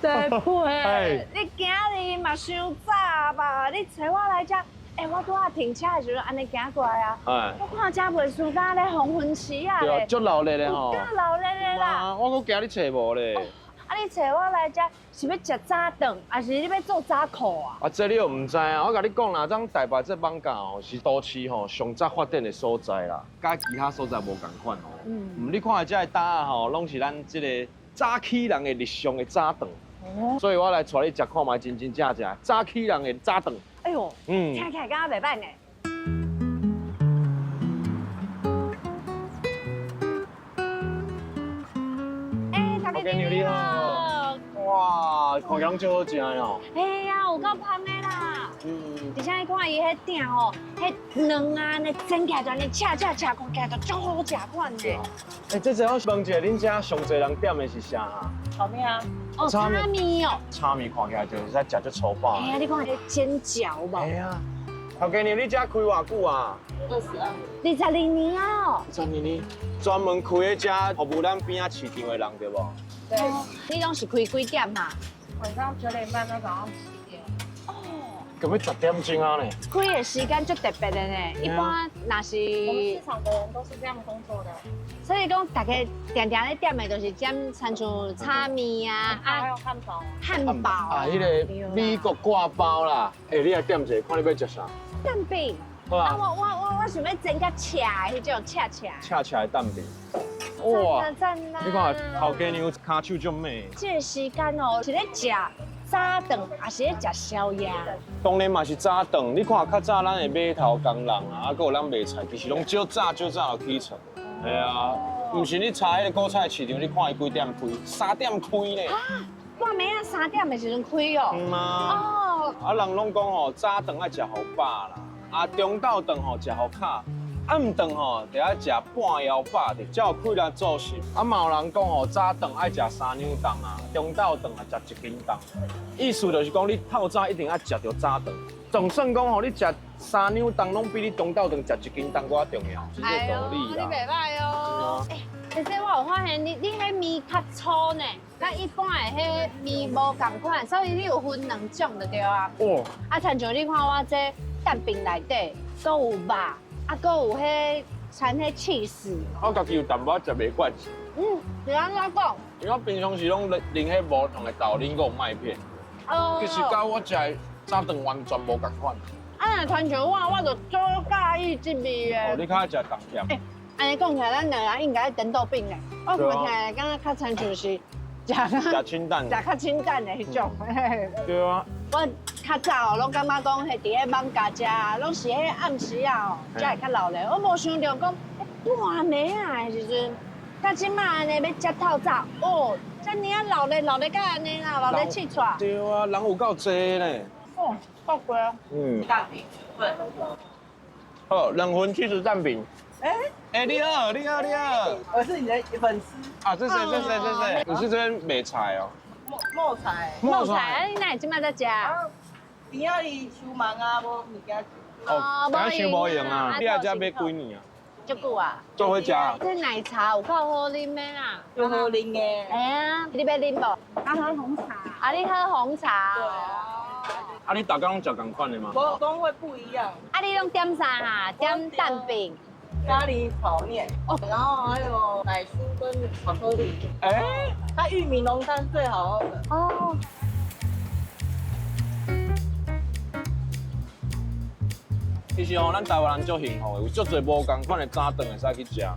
地配，你今日嘛伤早吧？你找我来遮，我拄仔停车的时阵安尼行过来啊，我看遮袂输甲咧黄昏时啊咧，足闹热的吼，够闹热的啦。我搁惊你找无咧。啊，你找我来遮是要食早顿，还是你要做早课啊？啊，这你又唔知啊！我甲你讲啦，咱台北这艋舺吼是都市吼上早发展的所在啦，甲其他所在无共款哦。你看遮的搭啊吼，拢是咱这个早起人的日常的早顿。所以我来带你食看卖真正早起人的早顿。哎呦，听起来敢若袂歹呢。大家你好。哇，看起来真好食哦。哎呀，有够香的啦。而且你看伊迄鼎吼，迄卵啊，那蒸起来就安尼恰，看起来就足好食款的。这阵我问一下，恁遮上侪人点的是啥？炒面啊。哦，炒面哦。炒面看起来就是在食足粗饱。哎呀，你看迄煎饺吧。哎呀，头家娘，你遮开偌久啊？22年啊。22年，专门开迄遮服务咱边仔市场的人对无？对。你拢是开几点哈？晚上9点半到早上7点。哦。可要10点钟啊呢？开的时间就特别的呢，一般若是我们市场的人都是这样工作的。所以讲，大家常常咧点的就是点餐像炒面啊，还有汉堡。汉堡啊，迄个美国挂包啦。你来点一下，看你要食啥？蛋饼。好啊。我想要整个恰的迄种恰。恰的蛋饼。哇！赞啦！你看头家娘骹手足美。这个时间哦，是咧食早顿，还是咧食宵夜？当然嘛是早顿。你看较早咱的码头工人啊，还有咱卖菜，其实拢少早就起床。系啊，唔是你查迄个果菜市场，你看伊几点开？3点开呢。半暝啊3点的时阵开哦。哦。啊，人拢讲吼，早顿爱食好饱啦，啊中昼顿吼食好卡，暗顿吼得爱食半枵饱的，才有气力做事。啊嘛有人讲吼，早顿爱食3两顿啊，中昼顿啊食1斤顿。意思就是讲你透早一定要食到早顿。总算讲吼，你食3两顿拢比你中昼顿食1斤顿搁较重要，是这个道理啦。你袂歹哦。其实我有发现你迄面较粗呢，甲一般的迄面无共款，所以你有分2种就对啊。哦。啊，亲像你看我这蛋饼内底，搁有肉，啊，搁有迄掺迄起司。我家己有淡薄食袂惯。是安怎讲？因为我平常时拢淋迄无同的豆奶，搁有麦片。哦。其实甲我食的早顿完全无共款。啊，亲像我就最介意这味的。哦，你较爱食重咸。安尼讲起来，咱两人应该等豆饼嘞。我看起来敢若较亲像是食清淡，食较清淡的迄种。对啊。我较早哦，拢感觉讲，迄伫迄艋舺食，拢是迄暗时啊哦，才会较闹热。我无想到讲，半暝啊的时阵，到即摆安尼要食透早，哦，遮尔啊闹热甲安尼啦，闹热气喘。对啊，人有够济呢。哦，够贵啊。蛋饼对。好，2份起司蛋饼。你好。我是你的粉丝啊，这谁？你是这边卖菜哦？冒菜。啊，你哪会即摆在食？边仔里收忙啊，无物件。哦，咱收无用啊。你来这买几年啊？足久啊。做伙食啊？这奶茶有够好啉的啦。有好啉的。你要啉无？我喝红茶。啊，你喝红茶。对啊。啊，你大家拢食同款的吗？都会不一样。啊，你拢点啥哈？点蛋饼。咖喱炒面然后还有奶酥跟巧克力。它玉米浓汤最好喝的。哦。其实咱台湾人足幸福的，有足侪无共款的早顿会使去食。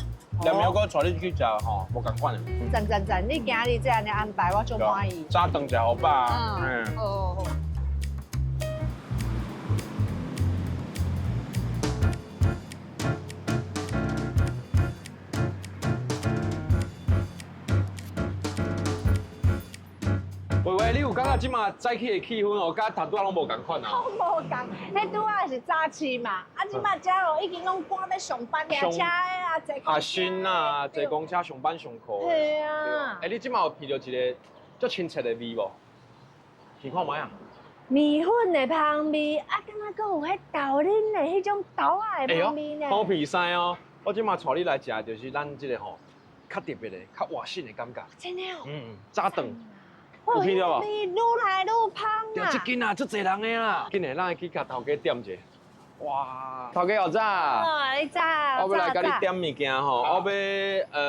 连苗哥带你去食吼，无共款的。赞！你今日这样的安排，我足满意。早顿食好饱。喂，你有感觉即马早起的气氛哦，甲头拄仔拢无共款啊？无共，迄拄仔是早起嘛，即马遮咯已经拢赶要上班了，车啊，坐公车。新啊，坐公车上班上课。系啊。你即马有闻到一个足亲切的味无？闻看卖啊？米粉的香味，啊，敢若阁有迄豆奶的迄种豆仔的香味呢。好皮塞哦！我即马带你来食，就是咱即个吼，较特别的、较活性的感觉。真的哦。早顿。有闻到无？味愈来愈香啊！就即间啊，足侪人的啦。今日咱去甲头家点者。哇！头家好早。你早。我要来甲你点物件吼，我要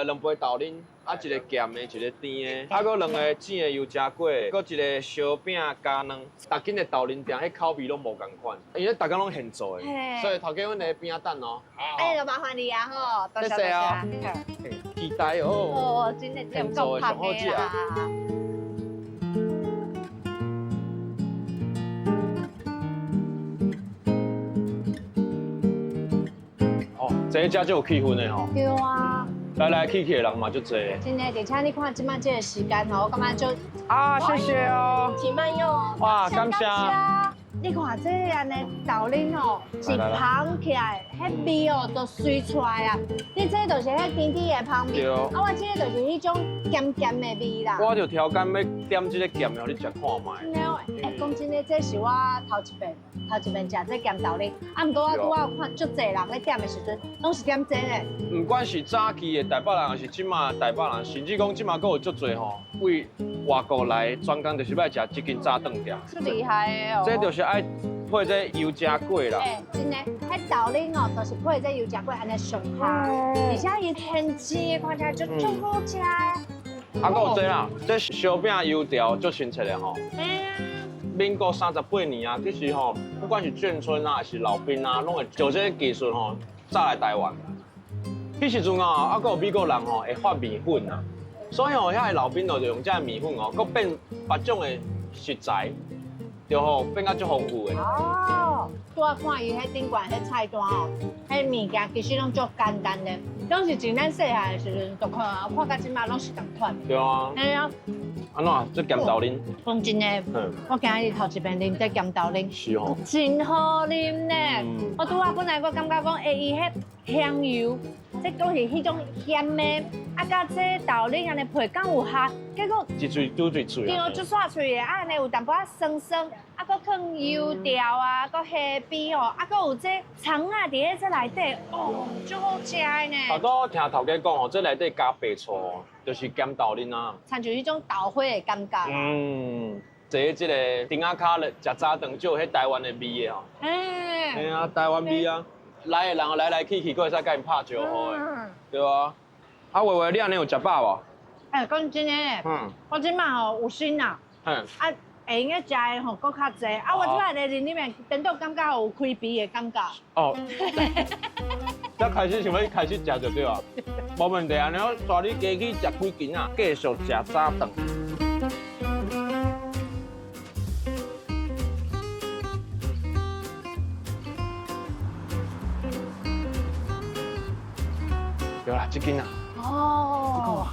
2杯豆奶，啊一个咸的，一个甜的，啊搁2个煎的油炸粿，搁一个烧饼加卵。逐间的豆奶店，迄口味拢无共款，因为逐间拢现做的，所以头家阮来边仔等哦。就麻烦你啊吼，谢谢哦。期待哦。哦，真的真够香的啦。这家就有气氛的吼。对啊。来去的人嘛就多。真的，而且你看即摆这个时间吼，我感觉就谢谢哦。请慢用。哇，感谢。你看这安尼豆奶哦，一香起来，迄味哦都水出来啊！你这就是迄甜甜的香味，啊我这个就是迄种咸咸的味啦。我就挑拣要点这个咸的，你食看卖。真的哦，讲真的，这是我头一遍食这咸豆奶，啊，毋过我拄仔有看足侪人咧点的时阵，拢是点这个。唔管是早期的台北人，还是即马台北人，甚至讲即马阁有足侪吼，为外国来专工就是要食这间早顿店。出厉害的哦！这就是爱配这油炸粿啦。真的，迄豆奶哦，都是配这油炸粿安尼上下，而且伊现煎，看起来就足好食。啊，阁有这啦，这烧饼油条足亲切的吼。民国38年啊，其实吼，不管是眷村啊，还是老兵啊，拢会就这个技术吼，早来台湾。迄时阵啊，阁有美国人吼会发米粉啊，所以吼，遐个老兵就用这个米粉哦，阁变别种的食材，就吼变甲足丰富的。哦，拄仔看伊迄顶悬迄菜单哦，迄物件其实拢足简单的，拢是从咱细汉的时阵就看啊，看到即马拢是同款。对啊。哎呀。安怎？这咸豆奶？讲真的，我今日头一遍啉这咸豆奶，是哦，真好啉呢。我拄仔本来我感觉讲，伊迄香油，这都是迄种咸的，啊，甲这豆奶安尼配刚有合，结果一嘴拄嘴脆啊，对，足煞脆的，啊，安尼有淡薄仔酸酸，啊，搁放油条啊，搁虾米哦，啊，搁有这葱啊，伫咧这内底，哦，足好食的呢。头拄我听头家讲哦，这内底加白醋。就是咸豆奶啊，掺就迄种豆花的感觉。坐即个顶仔骹咧食早顿，就有迄台湾的味的吼。嘿啊，台湾味啊，来的人来去，佫会使甲因拍招呼的，对啊。啊，维维，你安尼有食饱无？讲真诶，我即摆吼有心啦。啊，会用个食的吼佫较济，啊，我即摆在里面真到感觉有开鼻的感觉。哦。才开始想要开始食就对啊，无问题啊！然后带你加去食几间啊，继续食早顿。对啦，这间啊。哦。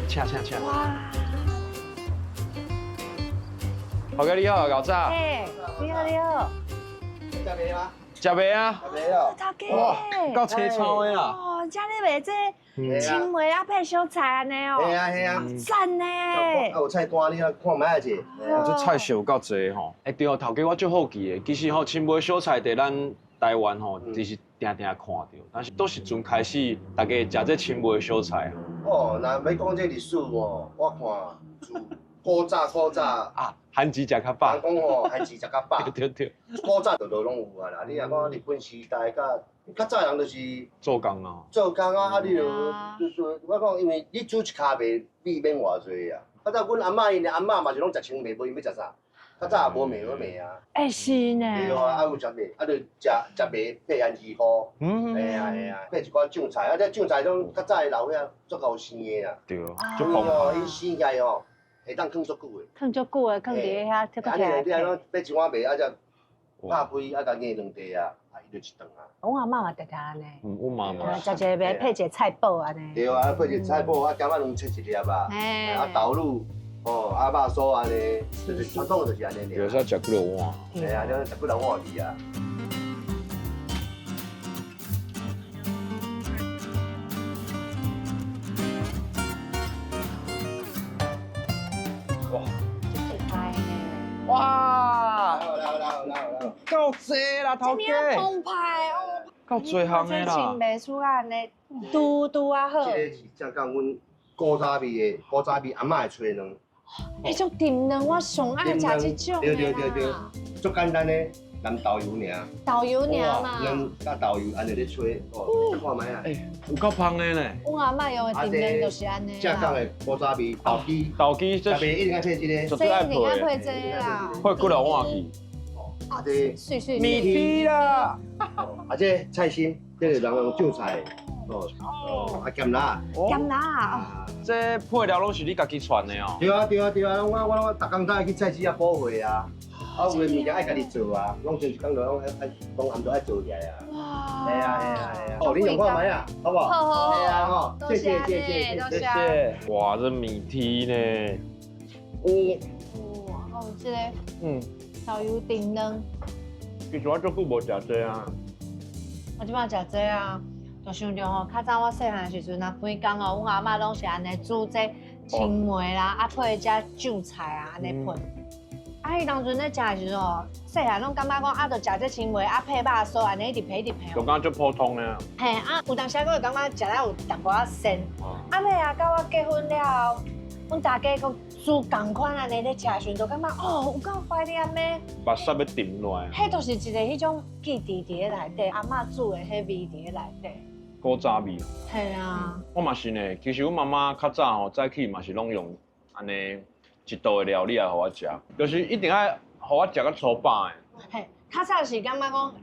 请。哇。头家你好，搞早。你好。食未啊？食未啊？头家。哇，够青草的啦。哦，遮你卖这青梅啊配小菜安尼哦。系啊。赞呢。啊有菜单，你看卖者。这菜色有够济吼。对哦，头家我足好奇的，其实吼青梅小菜在咱台湾吼，就是定看到，但是都是从开始大家食这青梅小菜。哦，那要讲这历史哦，我看古早啊。番薯食较饱。人讲吼，番薯食较饱。对。古早都拢有啊啦，你若讲日本时代较早人就是做工啊，啊你就是我讲，因为你煮一卡糜米免偌济啊。较早阮阿嬷因阿嬷嘛是拢食青糜，无因要食啥。较早也无糜啊。是呢。对啊，有食糜，就食糜配番薯糊。系啊，配一寡酱菜，这酱菜种较早的老伙足够生的啊。对啊。哦，伊生起来吼。会当放足久的，放足久的，放伫遐，这个。安尼你安怎买一碗糜，啊，才拍开，啊，甲硬两地啊，伊就一顿啊。我阿嬷嘛常常安尼。我妈妈。食一个糜配一个菜脯安尼。对啊，配一个菜脯，啊，咸仔卵切一粒啊，啊豆乳，哦，啊肉酥安尼，就是传统就是安尼尔。有时候食几多碗。系啊，你食几多碗去啊？哇哎，哇，来，够济啦，头今家，年澎湃哦，够最行的啦。清袂出啊，安尼嘟嘟啊好。这个是正讲阮古早味的古早味阿嬷的炊卵，迄种甜卵我上爱食这种的啦，足简单的蓝豆油尔，豆油尔嘛。咱甲豆油安尼咧炊，哦，你看卖啊。有够香的呢。阮阿嬷用的甜卵就是安尼正讲的古早味豆鸡，豆鸡这特别一定要配这个，绝对爱配这一定要配的，这个啦，配几多碗去？啊这碎碎米碎。梯啦，啊这菜心，这个人用韭菜，哦，啊咸辣，甘辣啊，啊，这配料拢是你家己传的哦。对啊，我逐工早去菜市啊补货啊，啊有的物件爱家己做啊，拢前一工就拢爱当暗都爱做起来啊。哇！系啊，哦，你用看卖啊，好不好？好系啊，吼，多谢谢。多谢。谢。哇，这米梯呢？哇，哦，这个嗯，豆油甜卵，其实我足久无食这啊。我即摆食这啊，就想着吼，较早我细汉的时阵啊，规工哦，阮阿嬷拢是安尼煮这青梅啦，啊配遮韭菜啊，安尼配。啊，迄当阵咧食的时阵哦，细汉拢感觉讲啊，着食这青梅啊配肉酥，安尼一直配一直配哦。就讲足普通的。嘿啊，有当时我会感觉食了有淡薄仔鲜。啊尾啊，到我结婚了后，阮大家讲煮共款安尼咧食的时阵，就感觉哦，有够怀念的。目屎要沉落来。迄就是一个迄种记忆伫咧内底，阿嬷煮的迄味伫咧内底。古早味。系啊，我嘛是呢，其实阮妈妈较早吼早起嘛是拢用安尼一道的料理来互我食，就是一定爱互我食到粗饱的。嘿，较早是感觉讲，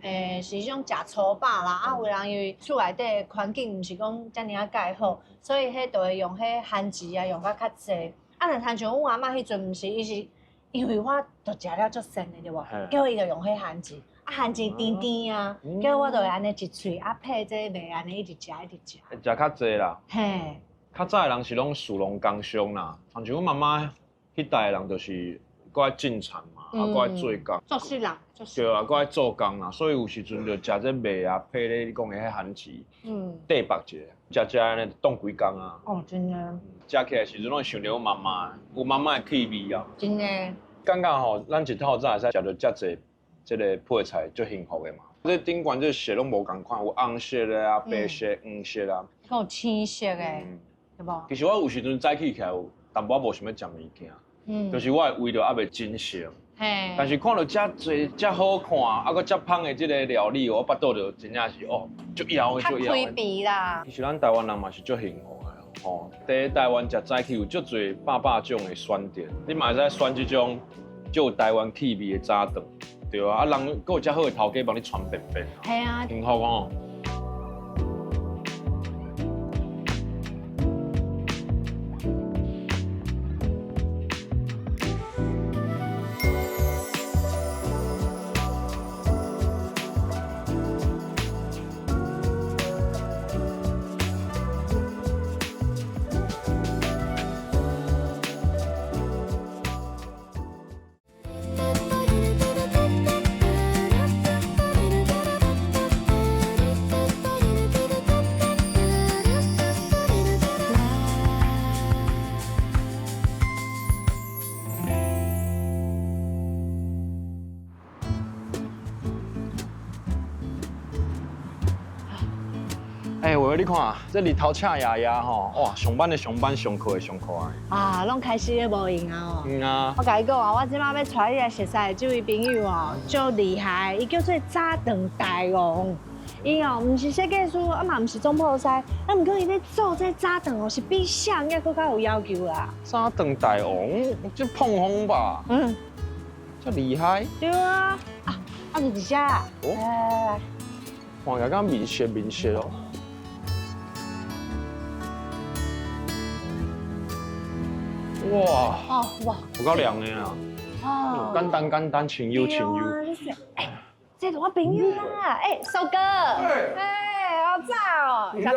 是迄种食粗饱啦，啊，有人因为厝内底的环境毋是讲遮尔啊介好，所以迄就会用迄番薯啊用较济。啊，若亲像阮阿嬷迄阵，毋是伊是因为我着食了足鲜的对无？叫伊着用迄番薯，啊番薯甜甜啊，叫我着会安尼一喙啊配这糜安尼一直食一直食。会食较济啦。嘿，较早的人是拢属农工商啦，像阮妈妈迄代的人就是搁爱进产嘛，啊搁爱做工。做事人，做事。对啊，搁爱做工啦，所以有时阵就食这糜啊，配咧你讲的迄番薯，缀白者，食安尼冻几工啊。哦，真的。食起来时阵拢会想着阮妈妈，有妈妈的气味啊。真的。感觉吼，咱一透早会使食到遮济即个配菜，足幸福的嘛。这顶悬这色拢无共款，有红色的啊、白色、黄色啊，还有青色的，对无？其实我有时阵早起起来有淡薄仔无想要食物件，就是我的胃就还袂真实。嘿。但是看到遮济、遮好看，啊，搁遮香的即个料理，我巴肚就真正是哦，足枵的，足枵较开的。鼻啦。其实咱台湾人嘛是足幸福的。吼，在台湾食早起有足侪百种的选择，你嘛会使选即种就有台湾气味的早顿，对啊，啊人搁有遮好的头家帮你传便便，系啊，幸福哦。你看，这日头赤呀呀吼，哇，上班的上班，上课的上课的。啊，拢开始咧无用啊哦。啊。我甲你讲啊，我即摆要带你来熟悉的这位朋友哦，足厉害，伊叫做早顿大王。伊哦，毋是设计师，啊嘛毋是总铺师，啊，毋过伊咧做这早顿哦，是比啥物佫较有要求啦。早顿大王，这碰风吧？这厉害。对啊，啊就一只啦。来，看起来面色面色哦。哇！哦哇，有够凉的啊！哦，简单，清幽。这是我朋友啦，寿哥，好早哦，你家？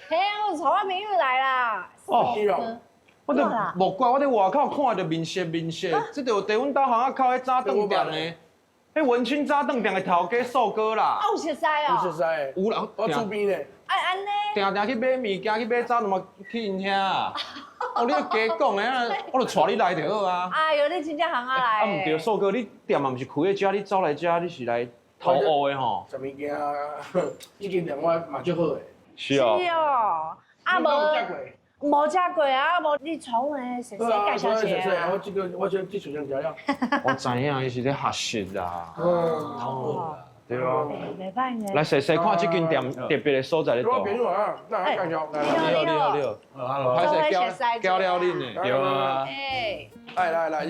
嘿，我带我朋友来啦。哦，是哦。我就无怪，我伫外口看着面色，这就伫阮兜巷仔口迄早顿店的，迄文青早顿店的头家素哥啦。有熟悉哦。有熟悉，有人我厝边咧。安尼。定定去买物件，去买早顿嘛去因遐啊。哦，你加讲的，我就带你来就好啊。哎呦，你真正行啊来。啊，唔对，素哥，你店嘛毋是开喺遮，你走来遮，你是来偷乌的吼？食物件，这间店我嘛足好诶。是哦。是哦。啊无食过啊，无你从诶，谁介绍一下？我这基础上调料。我知影，伊是咧学习啦。哦。对啊。袂歹呢。来细细看这间店特别的所在咧我倒。朋友啊，那介绍。你好。拍摄交了恁的。对啊。哎。来，来，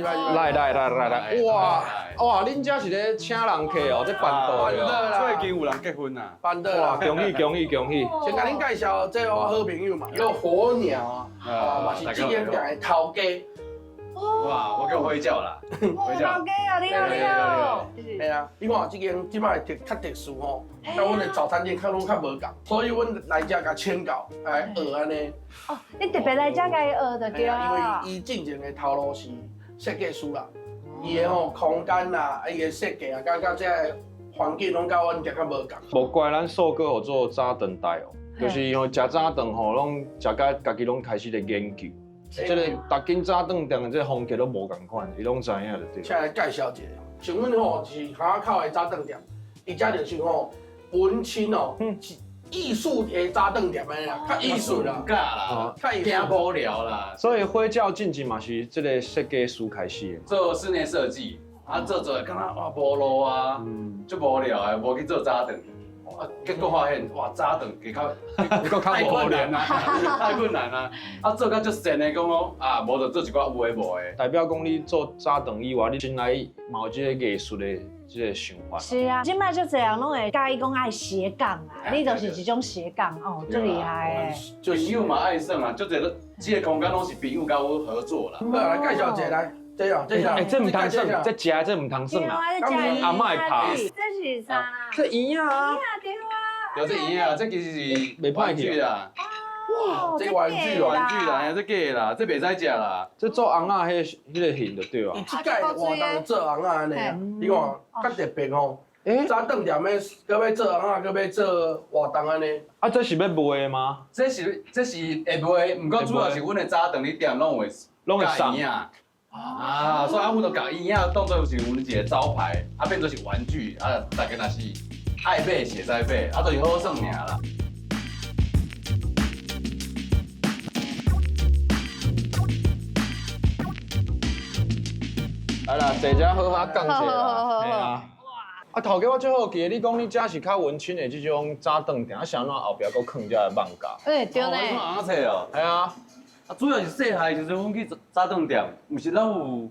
哇，恁遮是咧请人客哦，这办桌的哦。最近有人结婚啊，办的哇，恭喜！先甲恁介绍，这我好朋友嘛，叫火鸟啊，嘛是这间店的头家。哇，我叫灰叫啦，灰叫。老家啊，你好。系啊，你看这间即摆较特殊吼，甲阮的早餐店较拢较无共，所以阮来遮甲请教，来学安尼。哦，你特别来遮甲伊学的对啊。因为伊进前的头路是设计师啦，伊的吼空间啦，伊的设计啊，甲这个环境拢甲阮遮较无共。无怪咱素哥有做早顿台哦，就是因为食早顿吼，拢食甲家己拢开始咧研究。这个逐间早顿店的这风格都无共款，伊拢知影就对。请来介绍一下，像阮吼是巷口的早顿店，伊遮就是吼文青哦，是艺术的早顿店的啦，较艺术啦，尬啦，较艺术。听无聊啦。所以灰教进前嘛是这个设计师开始的。做室内设计，做敢若哇无路啊，足无聊的，无去做早顿。结果发现哇，早顿其较太困难啦，太困难啦。做到足神的讲讲无就做一寡有诶无诶。代表讲你做早顿以外，你进来嘛有这个艺术的这个想法。是啊，即摆足侪人拢会介意讲爱斜杠啊，你就是一种斜杠哦，最厉害诶。朋友嘛爱耍啊，足侪这个空间拢是朋友甲我合作啦。好，来介绍一下来，这样，这唔通算，这食这唔通算啦。阿嬷会拍。这是啥啦？这圆啊。有这圆啊，这其实是玩具啦。哇，这玩具哦玩具啦，这假的啦，这袂使食啦。这做红仔迄个形就对啊。伊即届活动做红仔安尼啊，你看较特别哦。早顿店要搁要做红仔，搁要做活动安尼。啊，这是要卖的吗？这是会卖，不过主要是阮的早顿你店拢会送圆啊。啊，所以阮就甲圆仔当做是阮一个招牌，变做是玩具，大家若是爱买是会使买，就是好耍尔啦。来啦，坐遮好好讲一下啦。嘿啊。啊，头家我最好记，你讲你遮是较文青的这种早顿店，想怎后壁搁囥遮个网架？对呢。红仔册哦。系啊。主要是细汉就是阮去早顿店，毋是咱有，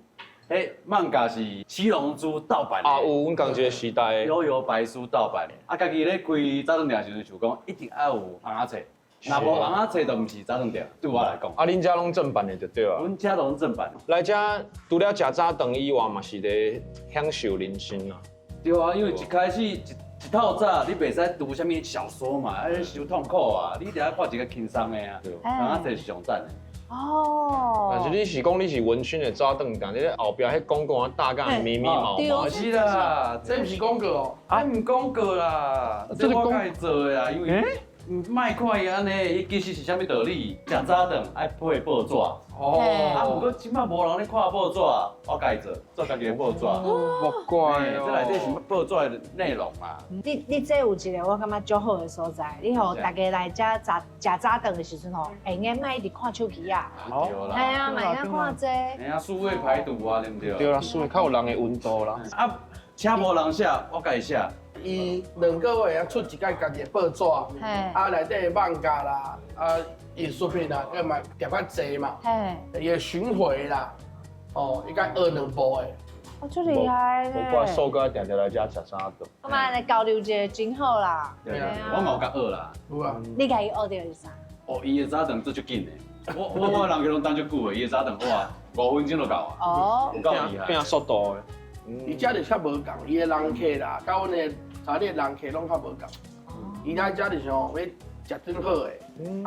漫画是七龙珠盗版的。啊，有阮同一个时代的。悠悠白书盗版的。家己咧开早顿店时阵就讲，一定要有红仔册。若无红仔册，就毋是早顿店。对我来讲。啊，恁遮拢正版的就对啊。阮遮拢正版。来遮除了食早顿以外，嘛是咧享受人生啊。对啊，因为一开始一透早，你袂使读啥物小说嘛，伤痛苦啊。你一定要看一个轻松的啊。红仔册是上赞的。哦。但是你是讲你是文青的早顿店，你咧后壁迄广告啊大干密密麻麻。是啦，这不是广告哦，毋广告啦，这我家己做的啦，因为卖看伊安尼，伊其实是啥物道理？食早顿爱配报纸。哦。不过即摆无人咧看报纸，我家己做家己的报纸。莫怪这内底是报纸的内容嘛。你这有一个我感觉足好的所在，你互大家来遮食早顿的时阵吼，会用卖一直看手机啊。好。系啊，卖个看这。哎呀，数位排毒啊，对不对？对啦，数位较有人的温度啦。啊，请无人写，我家己写。伊2个月出一届家己的报纸，内底的漫画啦，艺术品啦，佮嘛点较济嘛，伊的巡回啦，伊甲学2部的。最厉害咧！无怪素哥定定来遮食早顿。我嘛来交流一下，真好啦。对啊，我嘛有甲学啦。有啊。你家己学到是啥？伊的早顿做足紧的。我人去拢等足久的，伊的早顿哇5分钟就到啊。有够厉害。变速度的。伊遮就较无共，伊的人客啦，甲阮的茶店人客拢较无共。伊来遮就是吼要食真好的，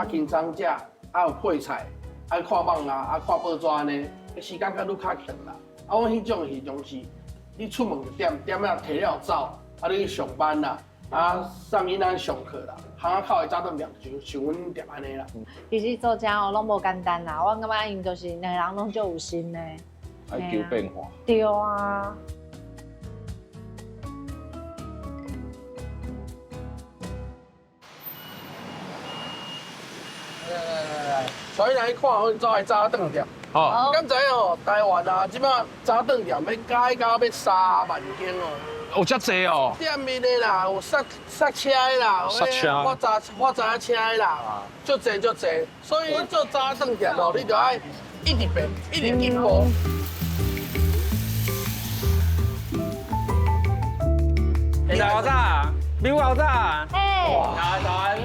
轻松食，有配菜，爱看网啊，看报纸安尼，时间较愈较长啦。啊，我迄种是种是，你出门就点啊摕了走，啊你去上班啦，啊送囡仔上课啦，巷仔口的早顿店就像阮店安尼啦。其实做这哦，拢无简单啦，我感觉因就是两个人拢足有心的。爱求变化。对啊。来，所以来看阮走的早顿店。好，刚才哦，台湾啊，即摆早顿店要改到要3万间哦。有遮济哦。店面的啦，有塞车的啦，塞车发财车的啦，足济足济。所以做早顿店哦，你就爱一直变，一直进步。早早，你有早早。哎，早安。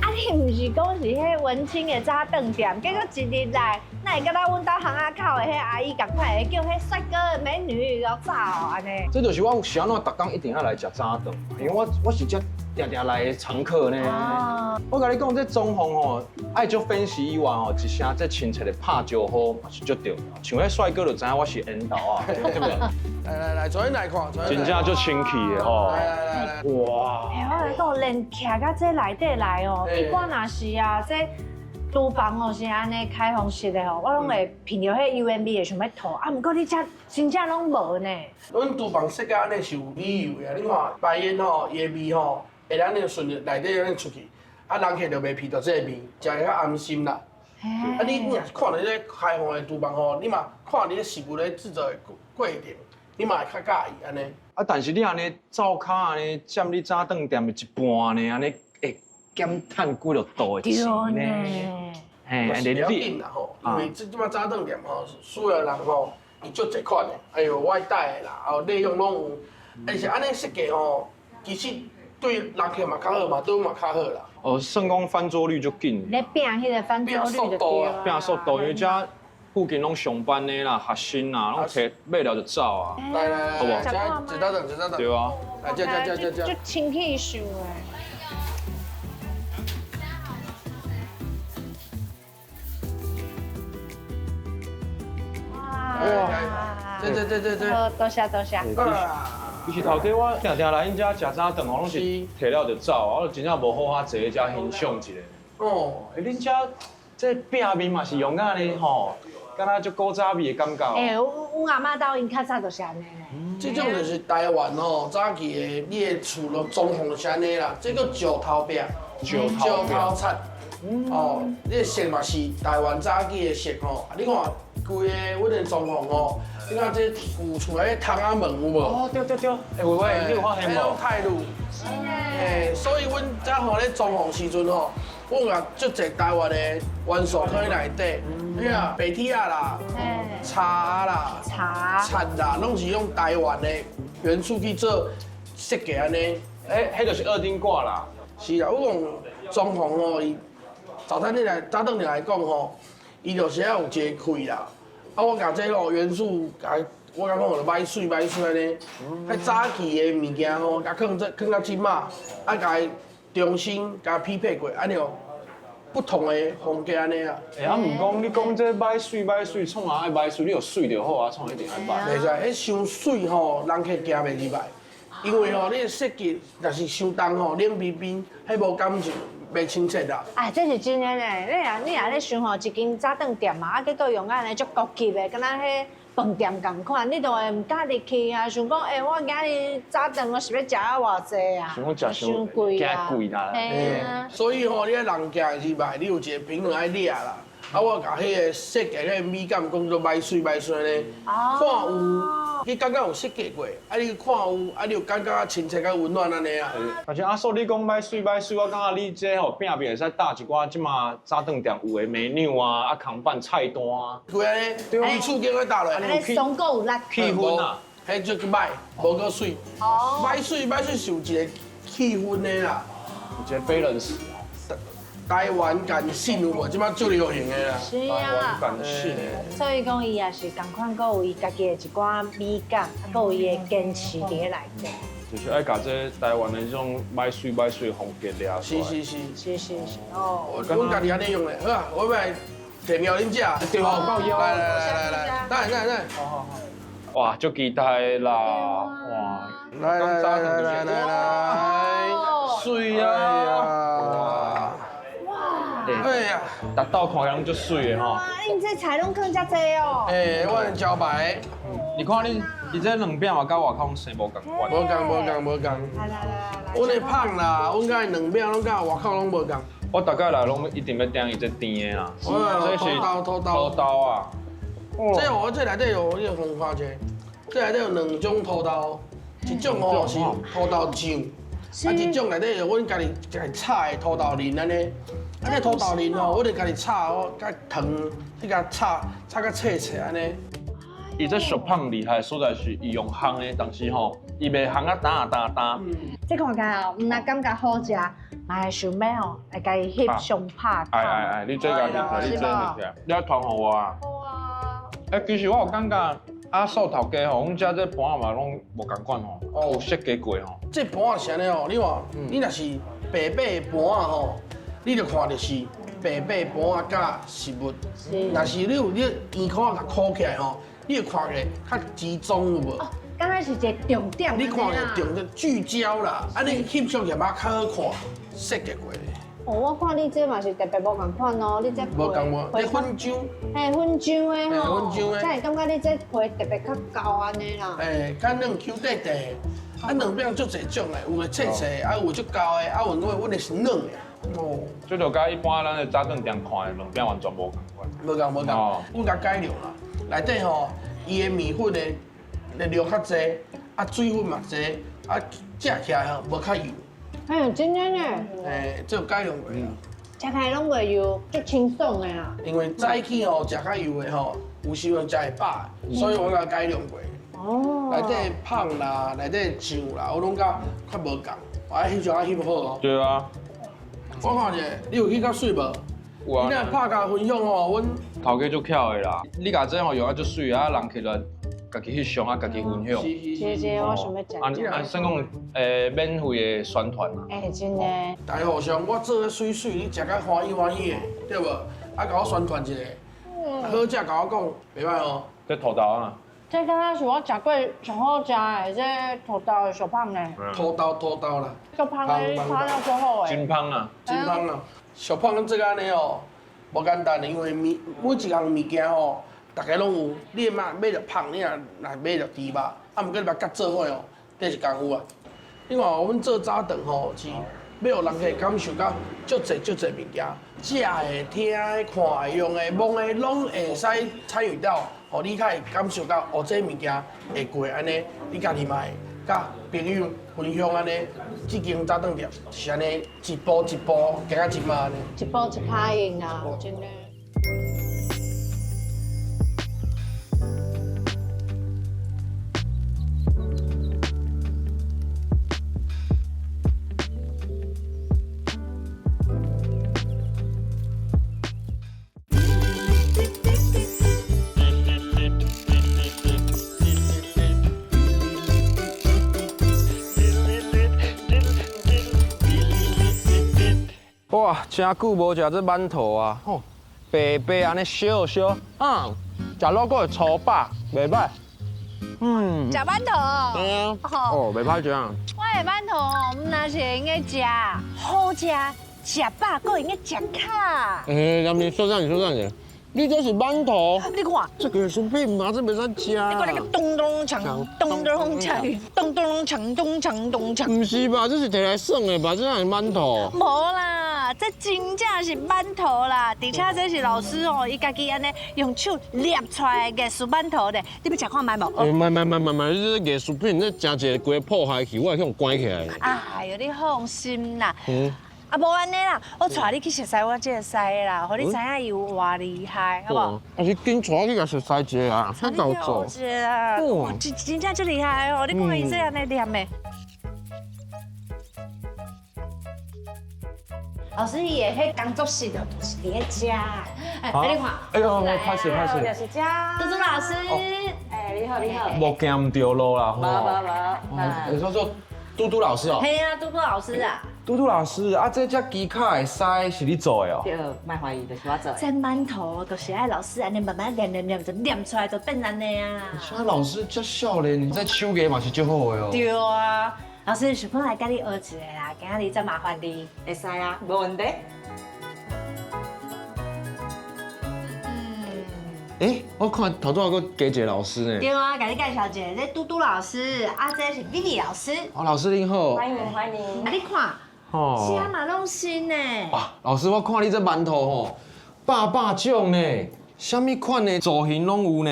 啊，你唔是讲是迄文青的早顿店，结果一日来，那会甲咱阮兜巷仔口的迄阿姨共款，会叫迄帅哥美女要早安尼。这就是我想要逐工一定要来食早顿，因为我是这定定来的常客呢。我甲你讲，这装潢吼，爱足粉丝以外吼，一声这亲切的拍招呼嘛是足对。像迄帅哥就知影我是缘投啊，对不对？来，昨天来看，真正足清气的吼。来，哇！哎，我来讲，连徛到这内底来哦，一般若是啊，这厨房哦是安尼开放式的哦，我拢会闻到迄 UMB 的想要吐，啊，不过你遮真正拢无呢。阮厨房设计安尼是有理由的，你看白烟吼，伊的味吼，会安尼顺着内底安尼出去，啊，人客就袂闻到这个味，食会较安心啦。啊，你若是看到这开放的厨房吼，你嘛看你的食物咧制作的过程，你嘛会较介意安尼。啊，但是你安尼灶骹安尼占你早顿店的一半呢，安尼会减碳几落度的钱呢？嘿，是了紧啦吼，因为即摆早顿店吼，需要人吼，伊足侪款的，还有外带的啦，还有内用拢有，而且安尼设计吼，其实对人客嘛较好嘛，对阮嘛较好啦。哦，算讲翻桌率就紧，咧拼迄个翻桌率就对啊。拼速度，因为遮附近拢上班的啦、学生啦，拢摕买了就走啊。来，好不好？一早顿。对啊。来，这。就清气秀诶。哇！这。多谢。其实头家我定定来因遮食早顿，我拢是摕了就走，我真正无好遐坐遮欣赏一下。哦，恁遮这饼面嘛是用到安尼吼，敢若足古早味的感觉。哎，阮阿嬷兜因较早就是安尼咧。这种就是台湾吼早期的，你的厝咯装潢就是安尼啦，这个石头饼，石头菜。哦，你的色嘛是台湾早期的色吼，你看规个阮的装潢吼，你看这旧厝的窗仔门有无？哦，对。哎，喂，你有发现无？泰路。哎，所以阮在吼咧装潢时阵吼，我有足侪台湾的元素放喺内底，你啊白铁啊啦，茶啦，菜啦，拢是用台湾的元素去做设计安尼。哎，迄就是二丁挂啦。是啦，我讲装潢吼，伊早顿店来讲吼，伊就是要有一个开啦。啊，我甲这个元素，我甲讲就买水安尼。迄早期的物件吼，甲放到即马，啊，甲伊重新甲匹配过，安尼哦，不同的风格安尼啊。哎，啊，毋讲你讲这买水，创啊爱买水，你有水就好啊，创一定爱买。袂使，迄伤水吼，人客行袂入来。因为吼，你的设计若是伤重吼，冷冰冰，迄无感情，袂亲切啦。哎，这是真的呢。你若咧想吼，一间早顿店嘛，啊，结果用安尼足高级的，敢若迄饭店共款，你都会唔敢入去啊？想讲，我今日早顿我是要食啊偌济啊？想讲食伤贵啊，贵啦。所以吼，你人行入来，你有一个平衡爱掠啦。啊，我甲迄个设计迄个美感讲做买水安尼，看有，你感觉有设计过，啊你看有，啊你有感觉亲切甲温暖安尼啊。而且阿叔你讲买水，我感觉你这吼饼面会使搭一寡即马早顿店有的 menu 啊，空饭菜单啊，对安尼，你厝经去搭落，安尼松果有力气氛啊，迄就去买，无够水。哦。买水是有一个气氛的啦，有一个 balance。台湾感性有无？即摆最流行的啦。是啊。感性。所以讲伊也是共款，佮有伊家己的一寡美感，啊，佮有伊的坚持伫咧内底。就是爱甲这台湾的这种买水风格抓出来。是。哦。阮家己安尼用的，好啊，我来摕苗恁食，对好够腰来，来，哇，就期待啦！哇，来，水啊！哎呀，达到看人就水的吼。哇，你这菜拢放遮济哦。我的招牌，你看你这两饼嘛，甲外口生无共款。无共。来，阮的胖啦，阮甲两饼拢甲外口拢无共。我大概来拢一定要点伊这甜的啦。这是土豆啊。这内底有，你看看者，这内底有两种土豆，一种吼是土豆酱，一种内底有阮家己炒的土豆泥安尼。这土豆泥吼，我就家己炒，甲糖，去甲炒甲脆安尼。伊这小胖厉害所在是伊用烘的，但是吼伊袂烘啊打。这看起来哦，唔但感觉好食，嘛会想要哦，会甲伊翕相拍。哎，你这个你要传互我啊。好啊。其实我有感觉阿寿头家吼，阮遮这盘嘛拢无共款吼，有设计过吼。这盘是安尼哦，你看，你若是白白的盘啊吼，你就看着是白白盘啊甲实物。若是你有圆块甲箍起来吼，你就看起来较集中有无？刚才是一个重点。你看着重点聚焦啦，安尼翕相起来较好看，设计过的。哦，我看你这嘛是特别无共款哦，你这皮。无共无，你粉浆。嘿，粉浆的吼。粉浆的。才会感觉你这皮特别较厚安尼啦。较软 Q 底底，两饼足侪种的，有的脆脆，有足厚的，阮的是软的。哦。这就甲一般咱的早顿店看的两饼完全无共款。无共，阮甲改良啦，内底吼，伊的米粉的量较侪，水分嘛侪，食起来吼无较油。哎，真的呢。这有改良过啦。食起来拢袂油，足清爽的啦。因为早起吼食较油的吼，有时阵食会饱，所以我甲改良过。哦。内底胖啦，内底酱啦，我拢甲较无共，我爱翕相爱翕好哦。对啊。我看者，你有翕较水无？有啊。你若拍甲分享吼，阮头家足巧的啦，你甲这吼用啊足水啊，人起来。家己翕相啊，家己分享。是，我想要食。算讲免费的宣传啊。真的。大家互相，我做得水水，你食甲欢喜欢喜的，对无？甲我宣传一下，好食甲我讲，袂歹哦。这土豆啊。这刚刚是我食过上好食的，这土豆的小胖呢。土豆啦。小胖的炒到最好的。真芳啊！真芳啊！小胖咱做安尼哦，无简单的，因为每一样物件吼。大家拢有，你买着胖，你若买着猪肉，毋过你把甲做伙哦，这是功夫啊。你看哦，阮做早顿吼是要让人可以感受到足侪物件，食的、听的、看的、用的、摸的，拢会使参与到，互你较会感受到哦，这物件会过安尼，你家己嘛会甲朋友分享安尼，这间早顿店是安尼一步一步行到即马安尼。一步一脚印啊，真的。哇，真久无食这馒头啊！吼，白白安尼烧，食落个会粗饱，袂歹。食馒头。对啊。哦，袂歹食啊。我的馒头哦，唔那是用个食，好食，食饱搁用个食卡。你说啥？你这是馒头。你看，这个薯片嘛，这袂使食。你看那个咚咚锵，咚咚锵，咚咚锵，咚锵咚锵。唔是吧？这是摕来耍的吧？这哪是馒头？无啦，这真正是馒头啦，而且这是老师哦，伊家己安尼用手捏出来的艺术馒头的，你要食看卖无？慢，你这艺术品，你食一个规破坏去，我会向关起来。哎呦，你放心啦。啊，无安尼啦，我带你去熟悉我这个师啦，互你知影伊有偌厉害，好不好？啊，你紧带我去甲熟悉一下啊，较够做。哦，真正真厉害哦！你看伊这样来念的。老师伊的迄工作室的都是伫咧食，你看，哎呦，拍死！就是这。嘟嘟老师，你好。无惊唔着路啦，无。你说嘟嘟老师哦。嘿啊，嘟嘟老师啊。嘟嘟老师，啊，这只鸡卡的师是你做的哦？对，莫怀疑，就是我做的。这馒头就是爱老师安尼慢慢练，就练出来就变安尼啊。现在老师这少年，你这手艺嘛是足好的哦。对啊，老师想讲来跟你学一个啦，今仔日再麻烦你。会使啊，无问题。我看头拄还佫加一个老师呢。对啊，给你介绍一下，这嘟嘟老师，啊，这是 Vivi 老师。哦，老师您好。欢迎欢迎。啊，你看，虾嘛拢新呢。哇，老师，我看你这馒头吼，百种呢，什么款的造型拢有呢。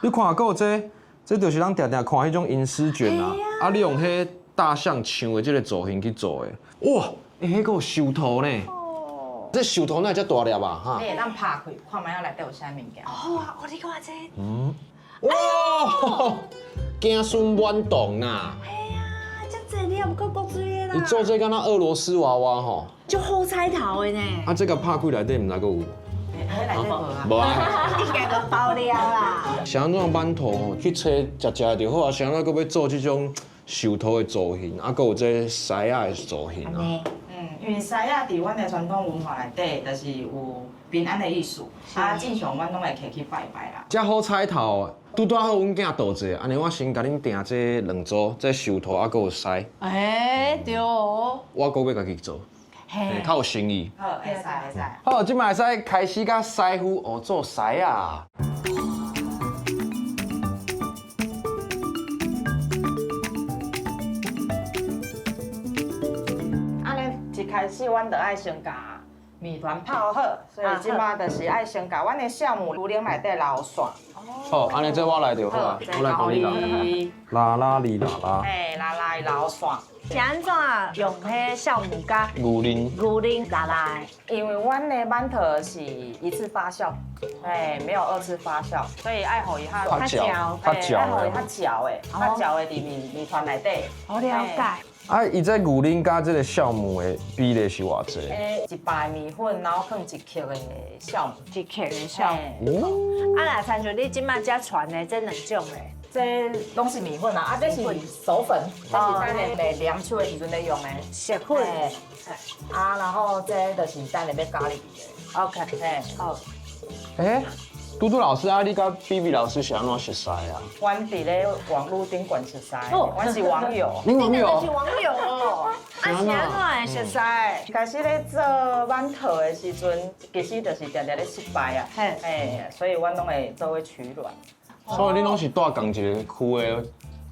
你看，还有这就是咱常常看迄种银丝卷啊，啊，你用迄大象像的这个造型去做的。哇，迄个有绣图呢。这绣图哪会遮大粒啊？哈。你咱拍开，看卖内底有啥物件。好啊，你看这。哇，惊孙满洞呐！哎呀，这这你也不够够注意啦。你做这敢若俄罗斯娃娃吼？就好彩头的呢。啊，这个拍开内底毋知阁有？内底无啊。无啊。应该都爆料啦。像这种馒头吼，去找食就好啊。像咱阁要做这种绣图的造型，啊，阁有这狮仔的造型啊。因为狮仔伫阮的传统文化内底，就是有平安的意思，啊，正常阮拢会摕去拜拜啦。遮好彩头，拄拄好阮囝倒者，安尼我先甲恁订这两组，这绣图啊，阁有狮，哎，对哦。我阁要家己做，较有诚意。好，会使会使。好，即摆使开始甲师傅哦做狮啊。一开始，阮就爱先甲面团泡好，所以即摆就是爱先甲阮的酵母牛奶内底捞散。好，安尼这我来就好啊，我来帮你拉。拉里拉拉。嘿，来捞散。是安怎用迄酵母甲牛奶拉？因为阮的馒头是一次发酵，没有二次发酵，所以爱互伊较较嚼，爱互伊较嚼的，较嚼的伫面团内底。好了解。啊，伊这牛奶甲这个酵母的比例是偌济？一百米粉，然后放1克的酵母，1克的酵母。啊，若亲像你即摆遮传的这两种的，这拢是米粉啊，这是熟粉，这是咱的凉手的时阵咧用的熟粉。啊，然后这就是咱的要咖喱的。OK， 好。嘟嘟老师啊，你甲 BB 老师是安怎熟识啊？阮伫咧网络顶管熟识，阮是网友。你网友？是网友哦。啊，是安怎会熟识？开始咧做馒头的时阵，其实就是常常咧失败啊。所以阮拢会做伙取暖。所以你拢是住同一个区的？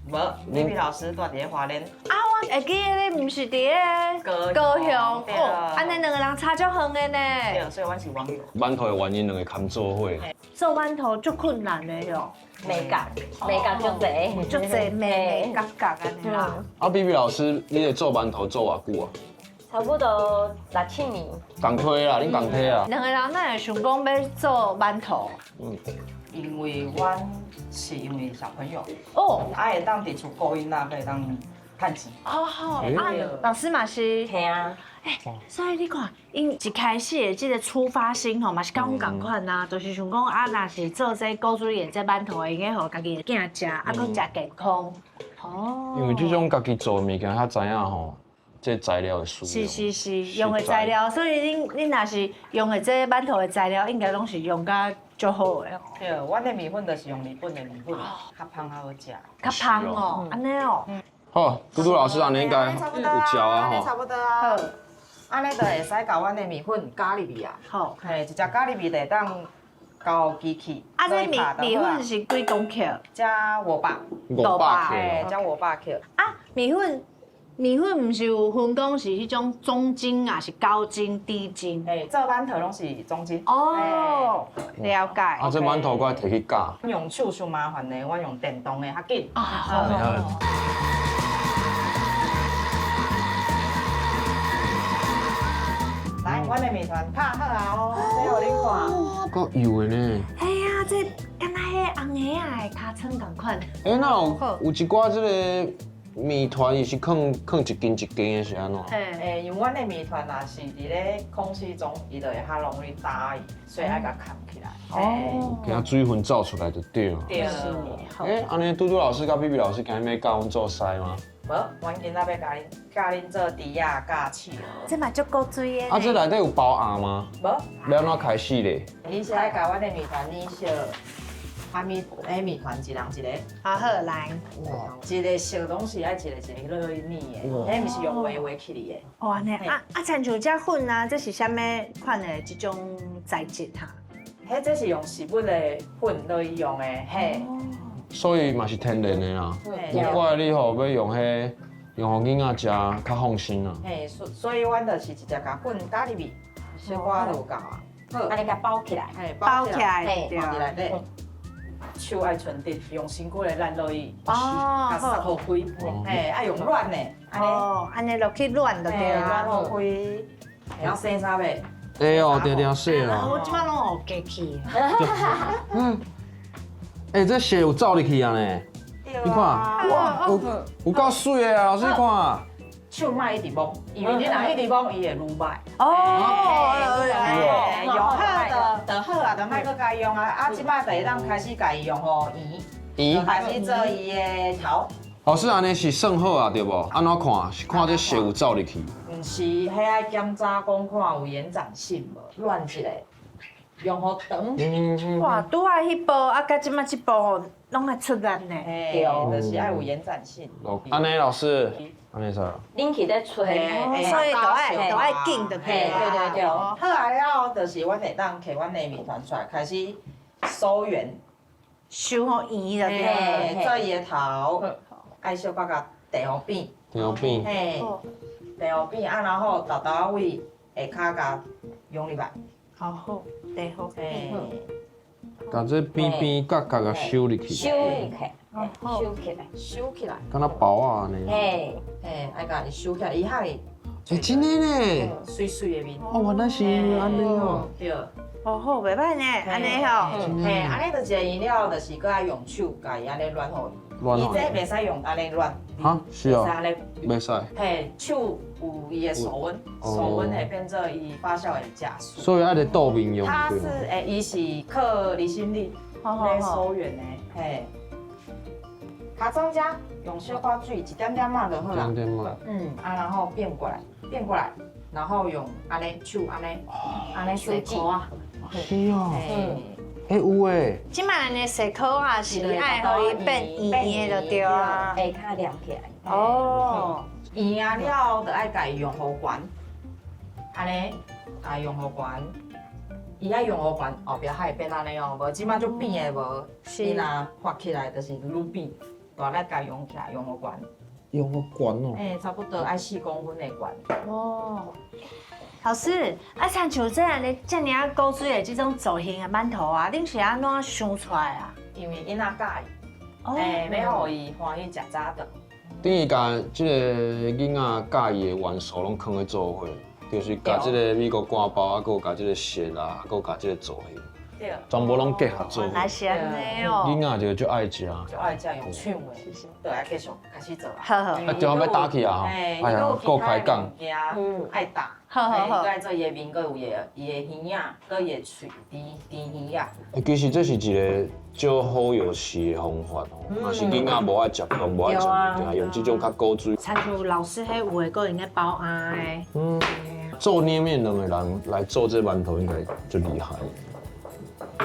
无，BB老师住伫咧花莲。啊，我会记得你毋是伫咧高雄哦，安尼两个人差足远的呢。对，所以阮是网友。馒头的原因两个堪做伙。做馒头足困难的哟，美感足侪，足侪美角安尼啦。啊 ，BB 老师，你咧做馒头做偌久啊？差不多6、7年。共推啦，恁共推啊？两个人哪会想讲要做馒头？因为阮是因为小朋友，会当伫厝顾囡仔，可以当趁钱。好，老师嘛是。嘿啊。所以你看，因一开始的这个出发心吼，嘛是跟阮同款呐，就是想讲啊，若是做这古主义这馒头，应该互家己的囝食，啊，搁食健康。哦。因为这种家己做的物件，较知影吼，这材料的数量。是，用的材料，所以恁若是用的这馒头的材料，应该拢是用甲足好的。对，阮的米粉就是用日本的米粉，较芳较好食。较芳哦，安尼哦。好，嘟嘟老师安尼应该有教啊吼。差不多啊。好。安尼就会使甲阮的米粉咖喱味啊。好。一只咖喱味就会当交机器。啊，这米粉是几公克？加500。500克。加500克。啊，米粉毋是有分讲是迄种中筋啊，是高筋、低筋？做馒头拢是中筋。哦，了解。啊，这馒头我摕去夹。用手伤麻烦的，我用电动的较紧。好。来，阮的米团拍好啊哦，这互恁看。够油的呢。哎呀，这敢若迄红鞋啊的尻川同款。那有一寡这个面团，伊是放一斤一斤的是安怎？因为阮的米团啊是伫咧空气中，伊就会较容易打伊，所以爱甲扛起来。哦。给它水分走出来就对了。对。安尼嘟嘟老师甲 BB 老师今日要教阮做狮吗？无，阮今仔要教恁做猪仔甲翅蚵。这嘛足够水的。啊，这内底有包鸭吗？无，要安怎开始咧？你是爱甲阮的米团你小，米团一人一个。好好来。一个小东西爱一个落去捏的，迄毋是用画起嚟的。哦，安尼啊，亲像这粉啊，这是啥物款的这种材质哈？这是用食物的粉落去用的，嘿。所以嘛是天然的啦。难怪你吼要用迄，用互囡仔食较放心啊。嘿，所以阮就是直接甲粉加入去，小可就有够啊。好，安尼甲包起来，嘿，包起来，对包起来咧。手爱纯直，用身躯来烂落去，甲塞好开，嘿，爱用软的，哦，安尼落去软就对软啊。好开，然后生啥袂？哎哦，定定洗啦。我即摆拢学过去。哎，这血有走入去啊呢。你看，哇，有够水的啊！老师你看。手莫一直摸，因为你若一直摸，伊会愈歹。用好就好啊，就莫搁家用啊。啊，即摆就会当开始家己用吼盐，就开始做伊的头。老师，安尼是算好啊，对无？安怎看？是看这血有走入去。毋是，迄爱检查讲看有延展性无，乱一个，用好长。哇，拄啊迄部啊，甲即摆即部拢会出力呢。对，就是爱有延展性。安尼老师，安尼啥？恁去咧吹，所以都爱紧的对对对。好啊了，就是阮会当摕阮的面团出来，开始收圆，收好圆就对。做伊的头，爱小可甲地互扁。地互扁。嘿，地互扁啊，然后豆豆仔位下骹甲用入来。好，地好。嘿。把这边边角角甲收入去。收入去，收起来，收起来。敢若包啊安尼。嘿，爱甲伊收起来，伊较会。哎，真的呢。水水的面。哦，原来是安尼哦。对。哦好，袂歹呢，安尼吼。嘿，安尼就一个原料，就是搁爱用手甲伊安尼乱互伊。伊这袂使用安尼乱。哈，是哦。安尼。袂使。嘿，手有伊的手温，手温会变做伊发酵的加速。所以爱在豆面用。它是伊是克离心力来收圆的，嘿。它中间用小块水一点点嘛就好啦。点点嘛。然后变过来，然后用安尼手安尼洗口啊。是哦。哎有诶。即摆安尼洗口啊，是爱互伊变圆的就对啊。下骹亮起来。哦。圆啊了，就爱家用好悬，安尼啊用好悬。伊爱用好悬，后壁还会变安尼哦，无即摆就变的无。你若发起来就是愈变，大力家用起来用好悬。用好悬哦。差不多爱4公分的悬。哦。老师，啊，像像这样的遮尔啊古水的这种造型的馒头啊，恁是安怎想出来啊？因为囡仔喜欢，要互伊欢喜食早顿。等于甲即个囡仔喜欢的元素拢放喺做伙，就是甲即个美国干包，啊，佮有甲即个色啊，佮有甲即个造型，对，全部拢结合做伙。来是安尼哦。囡仔就爱食，就爱食用唱的，就爱继续开始做啊。好好。啊，中要打起啊！哎呀，够开讲。爱打。好。搁爱做伊的面，搁有伊的耳仔，搁伊的喙，甜耳仔。其实这是一个少好游戏的方法哦，若是囡仔无爱食饭，无爱食，用这种较古锥。参像老师迄有诶，搁用咧包鸭诶。做捏面两个人来做这馒头，应该就厉害。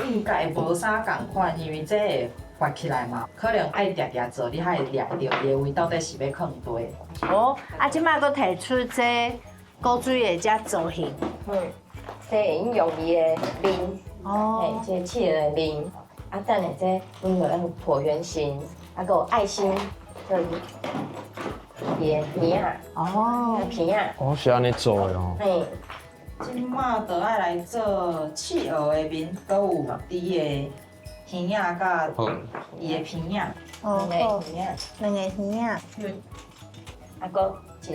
应该无啥共款，因为这会发起来嘛，可能爱定定做，你才会抓到伊的位到底是要放对。哦，啊，即摆搁提出这古锥的这造型。这引用伊的面，哦，这企鹅的面，啊，等下这阮有咱椭圆形，啊，搁有爱心，做伊的片啊，片啊。哦，是安尼做的哦。嘿。今麦就爱来做企鹅的面，搁有伊的耳仔甲伊的片仔。两个耳仔。啊，搁一个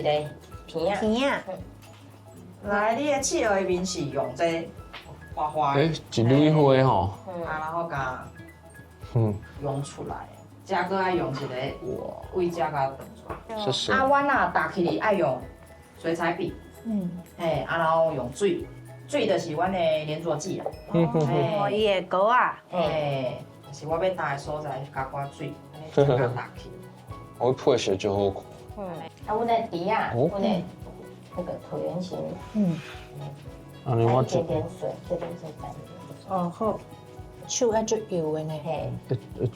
片仔。来，你的企鹅的面是用这花花的，一蕊花吼，然后甲用出来，再搁爱用一个位架甲断出来。谢谢。阮若打起爱用水彩笔，然后用水，水就是阮的粘着剂啊。伊的膏啊，就是我要打的所在加寡水，安尼就甲打起。我配色就好看。啊，我的底啊，我的那个椭圆形，安尼我就一点点水，这边是沾。哦好，手还足油的呢。嘿，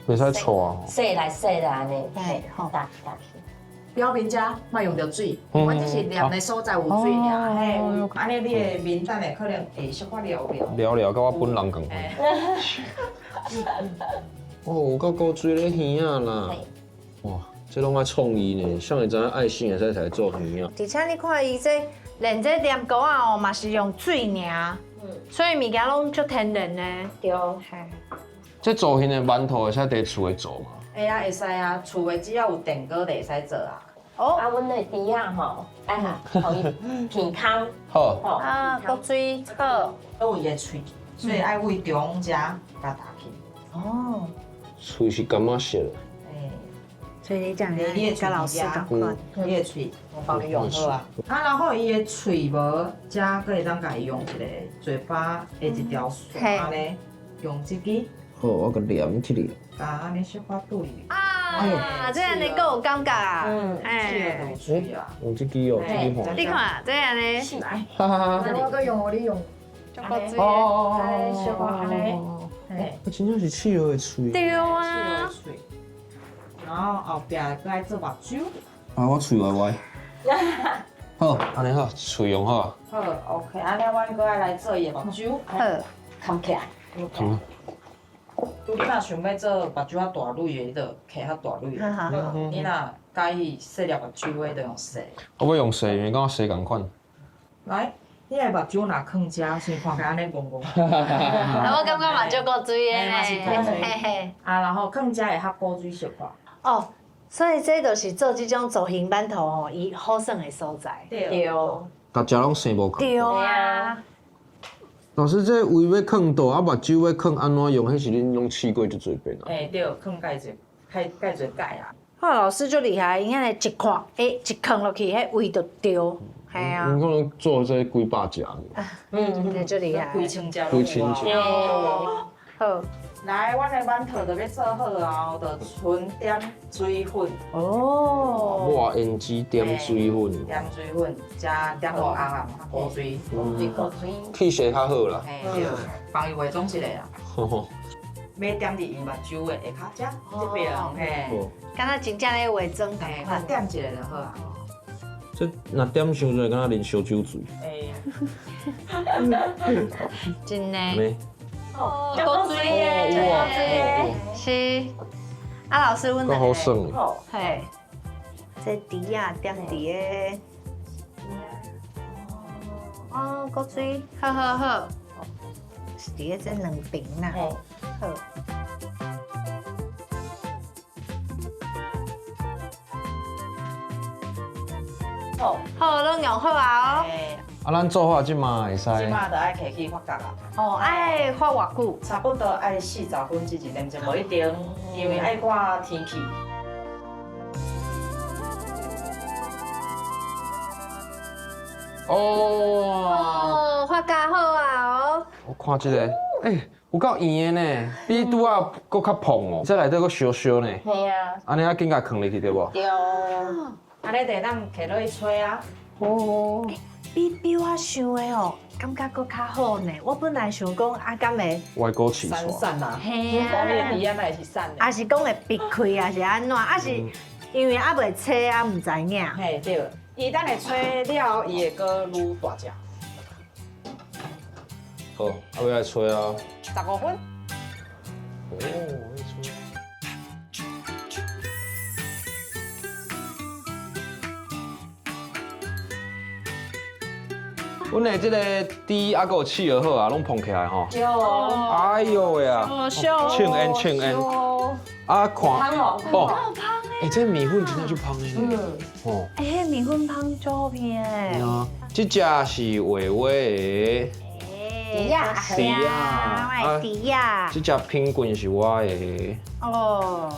袂使错啊。洗来洗来安尼，嘿好打去。表面遮莫用着水，阮只是黏的所在有水尔，嘿，安尼你的面等下可能会小可了了。聊聊，甲我本人共款。哦，有够古锥咧耳啊啦！哇，这拢爱创意呢，像会知影爱心会使来做耳啊。而且你看伊这连这黏膏啊，嘛是用水尔，所以物件拢足天然的。对，这造型的馒头会使伫厝诶做嘛？会啊，会使啊，厝诶只要有电锅就会使做啊。啊，阮的底啊吼，哎哈，互伊健康，好，吼，啊，骨水好。都有伊的喙，所以爱为中遮甲打去。哦，喙是感觉色的。诶，所以你讲你的跟老师讲款。你的喙我帮你用好啊。啊，然后伊的喙无，遮佫会当家用一个嘴巴的一条线安尼，用这支，好，我甲黏起嚟。甲安尼小可对里。啊，这样你够有感觉啊。哎，喙啊。用这支哦，这支吼。你看这样呢，来，哈哈哈。我搁用，你用。足骨水。哎，小可安尼。嘿。真正是企鹅的喙。对啊，啊。然后后壁搁爱做目睭。啊，我喙歪歪。好，安尼好，喙用好。好 ，OK，安尼阮搁爱来做伊的目睭。好，扛起来。嗯。你若想要做目睭较大蕊的，你就摕较大蕊的。你若介意细粒目睭的，就用细。我要用细，因为跟我细共款。来，你的目睭若放遮，先看起安尼戆戆。我感觉嘛足骨水的呢。嘿嘿。啊，然后放遮会较古水色化。哦，所以这就是做这种造型馒头吼，伊好耍的所在。对。大家拢生无共。对啊。老师，这胃要放倒，啊目睭要放安怎用？迄是恁拢试过就做遍啊？对，放介侪，介侪介啊。哇，老师就厉害，因为一看，一放落去，迄胃就掉，系啊。可能做这几百只。这就厉害。规千只。规千只。好。来，阮的馒头就要做好后，就纯点水粉。哦。哇，胭脂点水粉。点水粉，加点落红红古水，气色较好啦。对，帮伊化妆一下啦。要点伫伊目睭的下骹遮这边，嘿。敢若真正咧化妆同嘿，款。点一下就好啊。这若点伤多，敢若啉烧酒醉。真的。哦，骨水耶，是。啊，老师，阮够好耍。嘿，这底啊点伫个。哦，骨水，好好好。是伫个这两边啦。好。好，拢用好啊哦。啊，咱做好即嘛会使。即马就爱摕去发酵啦。哦，爱发偌久？差不多爱40分至1点钟，无一定，因为爱看天气。哦，发酵好啊哦。我看这个，有够圆的呢，比拄仔搁较蓬哦，这内底搁烧烧呢。系啊。安尼啊，紧甲放入去对无？对。安尼就当摕落去吹啊。哦。比我想的哦，感觉搁较好呢。我本来想讲啊，敢会歪锅起散散啦。嘿啊。伊安那是散的。啊是讲会闭开啊是安怎？啊是因为还袂切啊，唔知影。嘿对，伊等下吹了，伊会搁愈大只。好，啊要来吹啊。15分。哦，吹。阮的这个猪啊，有企鹅好啊，拢捧起来吼。有。哎呦喂啊！庆恩庆恩。啊看哦。这米粉真正就香的呢。哦。米粉香足好片诶。这只是微微的。迪亚。迪亚。迪亚。这只品棍是我的。哦。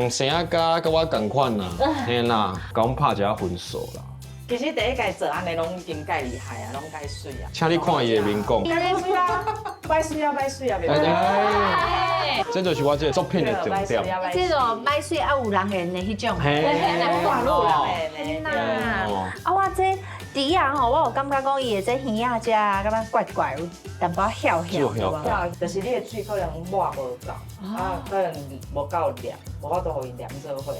生仔甲我同款啦，嘿啦，甲阮拍一下分数啦。其实第一届做安尼拢已经介厉害啊，拢介水啊。请你看伊的面讲。介水啊，歹水啊，歹水啊，袂哎，这就是我这个作品的重点。这种买水啊有人缘的迄种。嘿，大陆人的呐。啊，我这第一吼，我有感觉讲伊的这鱼仔只感觉怪怪，有淡薄晓晓，对吧？就是你的水可能抹无够，可能无够黏，无法度互伊黏做伙。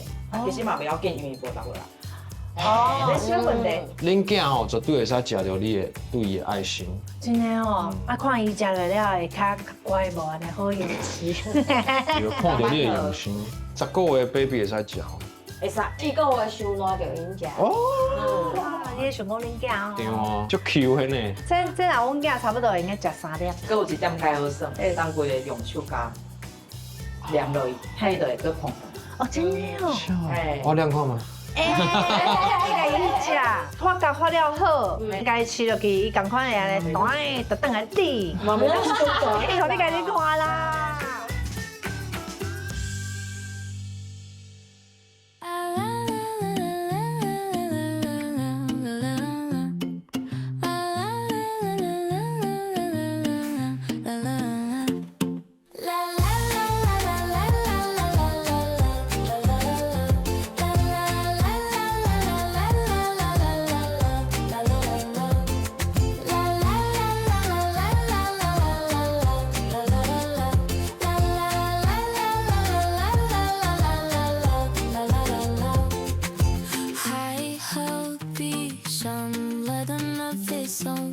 其实嘛袂要紧，因为无落啦。哦，这小问题。恁囝吼绝对会使食到你的对伊的爱心。真的哦，啊看伊食了了会较乖无安尼好用吃。有看到你的用心，10个月 baby 会使食。会使，2个月收烂就因食。哦，哇，你咧想讲恁囝哦？对啊，足 Q 的呢。这若阮囝差不多应该食3粒。佮有一点介好算，当规个用手加凉落去，嘿，就会佮碰。哦，真的哦。哎，我亮看嘛。伊家伊食，发甲发了好，家吃落去，伊共款的安尼，弹就等来滴。嘛没当收大，你互你家己看啦。闭上了的那飞送。